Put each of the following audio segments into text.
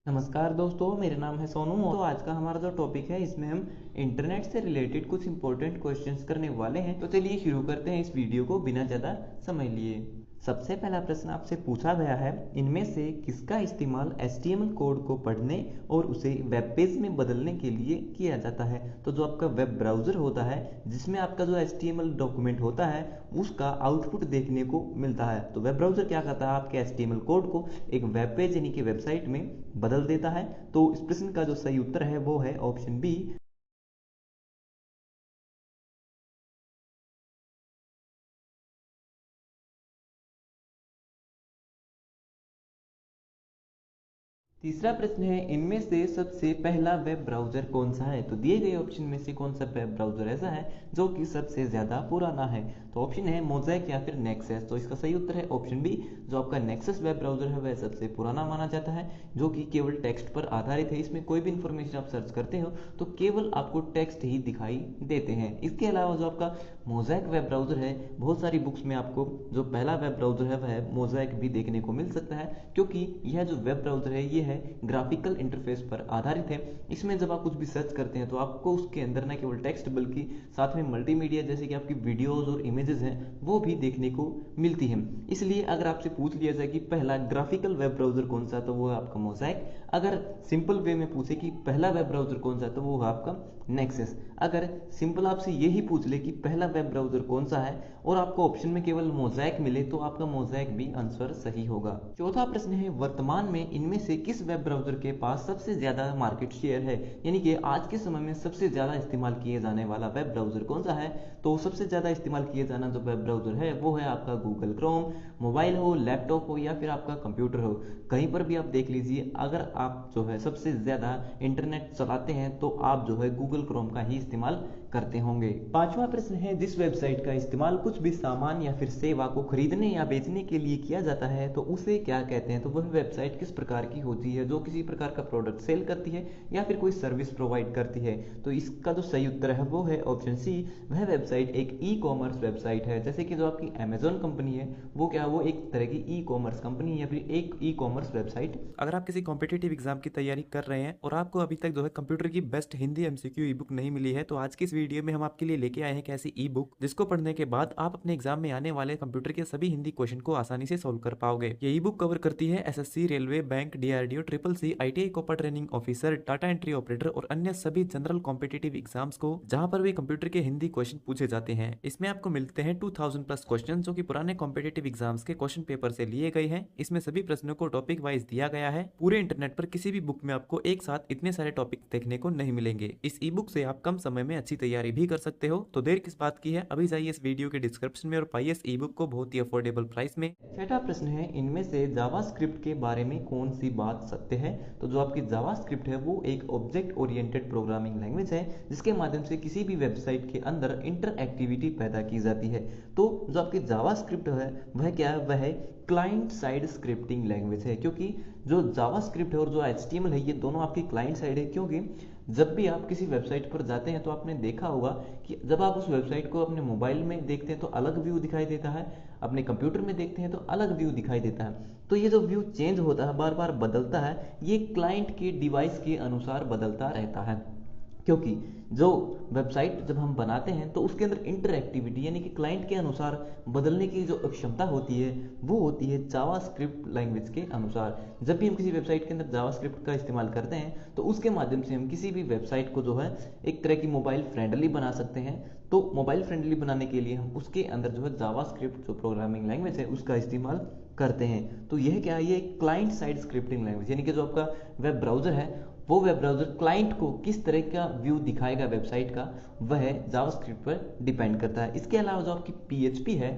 नमस्कार दोस्तों, मेरा नाम है सोनू। तो आज का हमारा जो टॉपिक है इसमें हम इंटरनेट से रिलेटेड कुछ इंपॉर्टेंट क्वेश्चंस करने वाले हैं। तो चलिए शुरू करते हैं इस वीडियो को बिना ज़्यादा समय लिए। सबसे पहला प्रश्न आपसे पूछा गया है, इनमें से किसका इस्तेमाल HTML कोड को पढ़ने और उसे वेब पेज में बदलने के लिए किया जाता है। तो जो आपका वेब ब्राउज़र होता है जिसमें आपका जो HTML डॉक्यूमेंट होता है उसका आउटपुट देखने को मिलता है। तो वेब ब्राउज़र क्या करता है, आपके HTML कोड को एक वेब पेज यानी कि वेबसाइट में बदल देता है। तो इस प्रश्न का जो सही उत्तर है वो है ऑप्शन बी। तीसरा प्रश्न है, इनमें से सबसे पहला वेब ब्राउज़र कौन सा है। तो दिए गए ऑप्शन में से कौन सा वेब ब्राउज़र ऐसा है जो कि सबसे ज़्यादा पुराना है। तो ऑप्शन है मोज़ेक या फिर नेक्सस। तो इसका सही उत्तर है ऑप्शन बी। जो आपका नेक्सस वेब ब्राउज़र है वह सबसे पुराना माना जाता है, जो कि केवल टेक्स्ट पर आधारित है। इसमें कोई भी इंफॉर्मेशन आप सर्च करते हो तो केवल आपको टेक्स्ट ही दिखाई देते हैं। इसके अलावा जो आपका मोज़ेक वेब ब्राउज़र है, बहुत सारी बुक्स में आपको जो पहला वेब ब्राउज़र है वह मोज़ेक भी देखने को मिल सकता है, क्योंकि यह जो वेब ब्राउज़र है ये है ग्राफिकल इंटरफेस पर आधारित है। इसमें जब आप कुछ भी सर्च करते हैं तो आपको उसके अंदर न केवल टेक्स्ट बल्कि साथ में मल्टीमीडिया जैसे कि आपकी वीडियोस और इमेजेस हैं वो भी देखने को मिलती हैं। इसलिए अगर आपसे पूछ लिया जाए कि पहला ग्राफिकल वेब ब्राउज़र कौन सा, तो वो है आपका मोज़ेक। अगर सिंपल वे में पूछे कि पहला वेब ब्राउज़र कौन सा, तो वो है आपका नेक्सस। अगर सिंपल आपसे यही पूछ ले कि पहला वेब ब्राउज़र कौन सा है और आपको ऑप्शन में केवल मोज़ेक मिले तो आपका मोज़ेक भी आंसर सही होगा। चौथा प्रश्न है, वर्तमान में इनमें से किस वेब ब्राउज़र के पास सबसे ज़्यादा मार्केट शेयर है। यानी कि आज के समय में सबसे ज़्यादा इस्तेमाल किए जाने वाला वेब ब्राउज़र कौन सा है। तो सबसे ज़्यादा इस्तेमाल किए जाना जो वेब ब्राउज़र है वो है आपका गूगल क्रोम। मोबाइल हो, लैपटॉप हो या फिर आपका कंप्यूटर हो, कहीं पर भी आप देख लीजिए, अगर आप जो है सबसे ज़्यादा इंटरनेट चलाते हैं तो आप जो है गूगल क्रोम का ही इस्तेमाल करते होंगे। पांचवा प्रश्न है, जिस वेबसाइट का इस्तेमाल कुछ भी सामान या फिर सेवा को खरीदने या बेचने के लिए किया जाता है तो उसे क्या कहते हैं। तो वह वेबसाइट किस प्रकार की होती है, जो किसी प्रकार का प्रोडक्ट सेल करती है या फिर कोई सर्विस प्रोवाइड करती है। तो इसका जो सही उत्तर है वो है ऑप्शन सी। वह वेबसाइट एक ई कॉमर्स वेबसाइट है। जैसे कि जो आपकी अमेजोन कंपनी है वो क्या, वो एक तरह की ई कॉमर्स कंपनी या फिर एक ई कॉमर्स वेबसाइट। अगर आप किसी कॉम्पिटिटिव एग्जाम की तैयारी कर रहे हैं और आपको अभी तक जो है कंप्यूटर की बेस्ट हिंदी एमसीक्यू ई बुक नहीं मिली है, तो आज की इस वीडियो में हम आपके लिए लेके आए हैं एक ऐसी ई बुक जिसको पढ़ने के बाद आप अपने एग्जाम में आने वाले कंप्यूटर के सभी हिंदी क्वेश्चन को आसानी से सोल्व कर पाओगे। ये ई बुक कवर करती है SSC, railway, bank, DRDO, triple C, ITI copper training officer, data entry operator और अन्य सभी जनरल कॉम्पिटिटिव एग्जाम्स को जहां पर भी कंप्यूटर के हिंदी क्वेश्चन पूछे जाते हैं। इसमें आपको मिलते हैं 2000 प्लस क्वेश्चन जो कि पुराने कॉम्पिटिटिव एग्जाम्स के क्वेश्चन पेपर से लिए गए हैं। इसमें सभी प्रश्नों को टॉपिक वाइज दिया गया है। पूरे इंटरनेट पर किसी भी बुक में आपको एक साथ इतने सारे टॉपिक देखने को नहीं मिलेंगे। इस ई बुक से आप कम समय में अच्छी तैयारी भी कर सकते हो। तो देर किस बात की है, अभी जाइए इस वीडियो के डिस्क्रिप्शन में और पाइए इस ई बुक को बहुत ही अफोर्डेबल प्राइस में। छठा प्रश्न है, इनमें से जावास्क्रिप्ट के बारे में कौन सी बात सत्य है। तो जो आपकी जावास्क्रिप्ट है वो एक ऑब्जेक्ट ओरिएंटेड प्रोग्रामिंग लैंग्वेज है जिसके माध्यम से किसी भी वेबसाइट के अंदर इंटरएक्टिविटी पैदा की जाती है। तो जो आपकी जावास्क्रिप्ट है वह क्या है, वह है क्लाइंट साइड स्क्रिप्टिंग लैंग्वेज है। क्योंकि जो जावास्क्रिप्ट है और जो HTML है ये दोनों आपकी क्लाइंट साइड है। क्योंकि जब भी आप किसी वेबसाइट पर जाते हैं तो आपने देखा होगा कि जब आप उस वेबसाइट को अपने मोबाइल में देखते हैं तो अलग व्यू दिखाई देता है, अपने कंप्यूटर में देखते हैं तो अलग व्यू दिखाई देता है। तो ये जो व्यू चेंज होता है, बार बार बदलता है, ये क्लाइंट के डिवाइस के अनुसार बदलता रहता है। क्योंकि जो वेबसाइट जब हम बनाते हैं तो उसके अंदर इंटरएक्टिविटी यानी कि क्लाइंट के अनुसार बदलने की जो क्षमता होती है वो होती है जावास्क्रिप्ट लैंग्वेज के अनुसार। जब भी हम किसी वेबसाइट के अंदर जावास्क्रिप्ट का इस्तेमाल करते हैं तो उसके माध्यम से हम किसी भी वेबसाइट को जो है एक तरह की मोबाइल फ्रेंडली बना सकते हैं। तो मोबाइल फ्रेंडली बनाने के लिए हम उसके अंदर जो है जावास्क्रिप्ट जो प्रोग्रामिंग लैंग्वेज है उसका इस्तेमाल करते हैं। तो यह क्या है, ये क्लाइंट साइड स्क्रिप्टिंग लैंग्वेज यानी कि जो आपका वेब ब्राउजर है वो वेब ब्राउजर क्लाइंट को किस तरह का व्यू दिखाएगा वेबसाइट का, वह जावास्क्रिप्ट पर डिपेंड करता है। इसके अलावा जो आपकी पीएचपी है,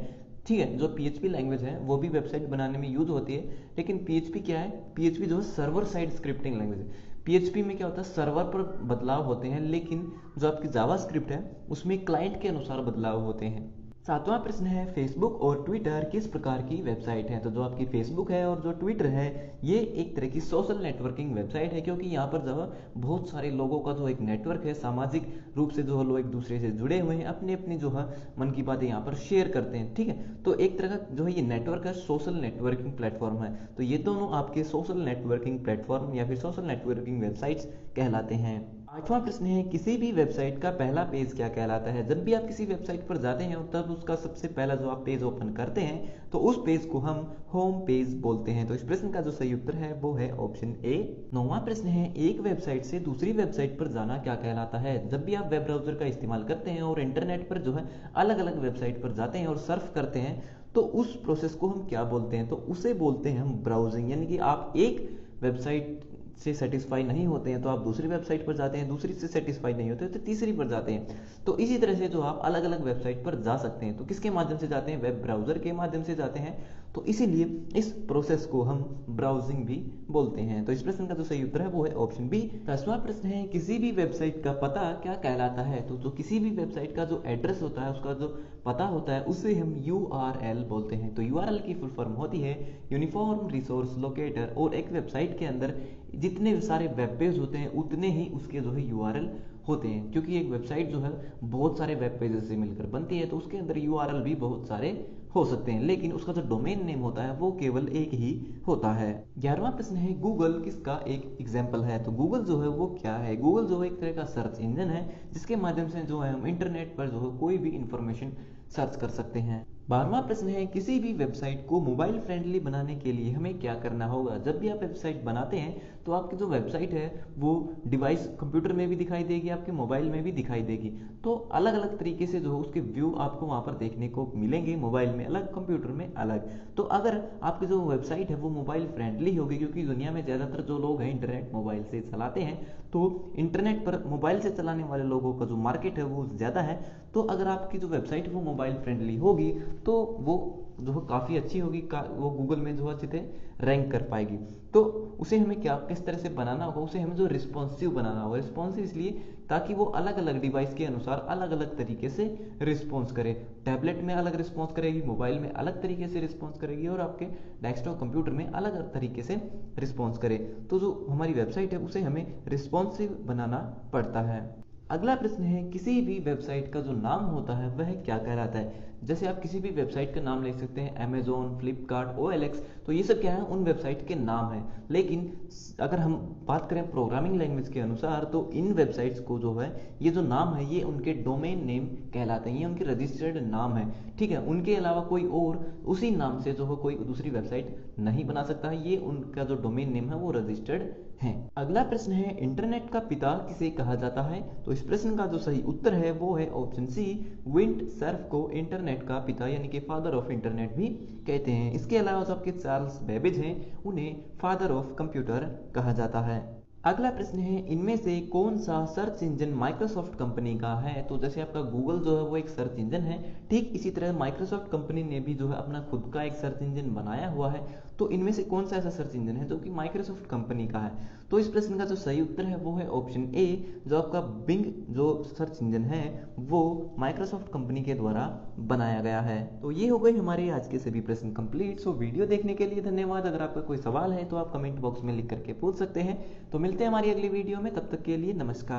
ठीक है, जो पीएचपी लैंग्वेज है वो भी वेबसाइट बनाने में यूज होती है। लेकिन पीएचपी क्या है, पीएचपी जो है सर्वर साइड स्क्रिप्टिंग लैंग्वेज है। पीएचपी में क्या होता है, सर्वर पर बदलाव होते हैं, लेकिन जो आपकी जावास्क्रिप्ट है उसमें क्लाइंट के अनुसार बदलाव होते हैं। सातवां प्रश्न है फेसबुक और ट्विटर किस प्रकार की वेबसाइट है। तो जो आपकी फेसबुक है और जो ट्विटर है ये एक तरह की सोशल नेटवर्किंग वेबसाइट है, क्योंकि यहाँ पर जो बहुत सारे लोगों का जो एक नेटवर्क है, सामाजिक रूप से जो लोग एक दूसरे से जुड़े हुए हैं, अपनी अपनी जो है मन की बातें यहाँ पर शेयर करते हैं। ठीक है, तो एक तरह का जो है ये नेटवर्क है, सोशल नेटवर्किंग प्लेटफॉर्म है। तो ये दोनों आपके सोशल नेटवर्किंग प्लेटफॉर्म या फिर सोशल नेटवर्किंग वेबसाइट्स कहलाते हैं। आठवां प्रश्न है किसी भी वेबसाइट का पहला पेज क्या कहलाता है। जब भी आप किसी वेबसाइट पर जाते हैं और तब उसका सबसे पहला जो आप पेज ओपन करते हैं तो उस पेज को हम होम पेज बोलते हैं। तो इस प्रश्न का जो सही उत्तर है वो है ऑप्शन ए। नौवां प्रश्न है एक वेबसाइट से दूसरी वेबसाइट पर जाना क्या कहलाता है। जब भी आप वेब ब्राउजर का इस्तेमाल करते हैं और इंटरनेट पर जो है अलग अलग वेबसाइट पर जाते हैं और सर्फ करते हैं तो उस प्रोसेस को हम क्या बोलते हैं। तो उसे बोलते हैं हम ब्राउजिंग। यानी कि आप एक वेबसाइट से सेटिस्फाई नहीं होते हैं तो आप दूसरी वेबसाइट पर जाते हैं, दूसरी से सेटिस्फाई नहीं होते तो तीसरी पर जाते हैं। तो इसी तरह से जो आप अलग अलग वेबसाइट पर जा सकते हैं। तो किसके माध्यम से जाते हैं, वेब ब्राउजर के माध्यम से जाते हैं। तो इसीलिए इस प्रोसेस को हम ब्राउजिंग भी बोलते हैं। तो इस प्रश्न का जो सही उत्तर है वो है ऑप्शन बी। 10वां प्रश्न है किसी भी वेबसाइट का पता क्या कहलाता है। तो जो किसी भी वेबसाइट का जो एड्रेस होता है, उसका जो पता होता है, उसे हम URL बोलते हैं। तो URL की फुल फॉर्म होती है यूनिफॉर्म रिसोर्स लोकेटर। और एक वेबसाइट के अंदर जितने सारे वेब पेज होते हैं उतने ही उसके जो है URL होते हैं, क्योंकि एक वेबसाइट जो है बहुत सारे वेब पेजेस से मिलकर बनती है। तो उसके अंदर URL भी बहुत सारे हो सकते हैं, लेकिन उसका जो डोमेन नेम होता है वो केवल एक ही होता है। 11वां प्रश्न है गूगल किसका एक एग्जाम्पल है। तो गूगल जो है वो क्या है। गूगल जो है एक तरह का सर्च इंजन है जिसके माध्यम से जो है हम इंटरनेट पर जो है कोई भी इंफॉर्मेशन सर्च कर सकते हैं। 12वां प्रश्न है किसी भी वेबसाइट को मोबाइल फ्रेंडली बनाने के लिए हमें क्या करना होगा। जब भी आप वेबसाइट बनाते हैं तो आपकी जो वेबसाइट है वो डिवाइस कंप्यूटर में भी दिखाई देगी, आपके मोबाइल में भी दिखाई देगी। तो अलग अलग तरीके से जो है उसके व्यू आपको वहां पर देखने को मिलेंगे, मोबाइल में अलग, कंप्यूटर में अलग। तो अगर आपकी जो वेबसाइट है वो मोबाइल फ्रेंडली होगी, क्योंकि दुनिया में ज्यादातर जो लोग हैं इंटरनेट मोबाइल से चलाते हैं, तो इंटरनेट पर मोबाइल से चलाने वाले लोगों का जो मार्केट है वो ज्यादा है। तो अगर आपकी जो वेबसाइट है वो मोबाइल फ्रेंडली होगी तो वो जो है काफ़ी अच्छी होगी, वो गूगल में जो है अच्छे रैंक कर पाएगी। तो उसे हमें क्या किस तरह से बनाना होगा, उसे हमें जो रिस्पॉन्सिव बनाना होगा। रिस्पॉन्सिव इसलिए ताकि वो अलग अलग डिवाइस के अनुसार अलग अलग तरीके से रिस्पॉन्स करे। टैबलेट में अलग रिस्पॉन्स करेगी, मोबाइल में अलग तरीके से रिस्पॉन्स करेगी और आपके डेस्कटॉप कंप्यूटर में अलग अलग तरीके से रिस्पॉन्स करे। तो जो हमारी वेबसाइट है उसे हमें रिस्पॉन्सिव बनाना पड़ता है। अगला प्रश्न है किसी भी वेबसाइट का जो नाम होता है वह क्या कहलाता है। जैसे आप किसी भी वेबसाइट का नाम ले सकते हैं, अमेजोन, फ्लिपकार्ट, OLX, तो ये सब क्या है, उन वेबसाइट के नाम है। लेकिन अगर हम बात करें प्रोग्रामिंग लैंग्वेज के अनुसार तो इन वेबसाइट्स को जो है ये जो नाम है ये उनके डोमेन नेम कहलाते हैं, ये उनके रजिस्टर्ड नाम है। ठीक है, उनके अलावा कोई और उसी नाम से जो है कोई दूसरी वेबसाइट नहीं बना सकता है, ये उनका जो डोमेन नेम है वो रजिस्टर्ड है। अगला प्रश्न है इंटरनेट का पिता किसे कहा जाता है। तो इस प्रश्न का जो सही उत्तर है वो है ऑप्शन सी। विंड सर्फ को इंटरनेट का पिता यानी कि फादर ऑफ इंटरनेट भी कहते हैं। इसके अलावा जो आपके चार्ल्स बेबेज हैं उन्हें फादर ऑफ कंप्यूटर कहा जाता है। अगला प्रश्न है इनमें से कौन सा सर्च इंजन माइक्रोसॉफ्ट कंपनी का है। तो जैसे आपका गूगल जो है वो एक सर्च इंजन है, ठीक इसी तरह माइक्रोसॉफ्ट कंपनी ने भी जो है अपना खुद का एक सर्च इंजन बनाया हुआ है। तो इनमें से कौन सा ऐसा सर्च इंजन है जो कि माइक्रोसॉफ्ट कंपनी का है। तो इस प्रश्न का जो सही उत्तर है वो है ऑप्शन ए। जो आपका बिंग जो सर्च इंजन है वो माइक्रोसॉफ्ट कंपनी के द्वारा बनाया गया है। तो ये हो गए हमारे आज के सभी प्रश्न कंप्लीट। सो वीडियो देखने के लिए धन्यवाद। अगर आपका कोई सवाल है तो आप कमेंट बॉक्स में लिख करके पूछ सकते हैं। तो मिलते हैं हमारी अगली वीडियो में, तब तक के लिए नमस्कार।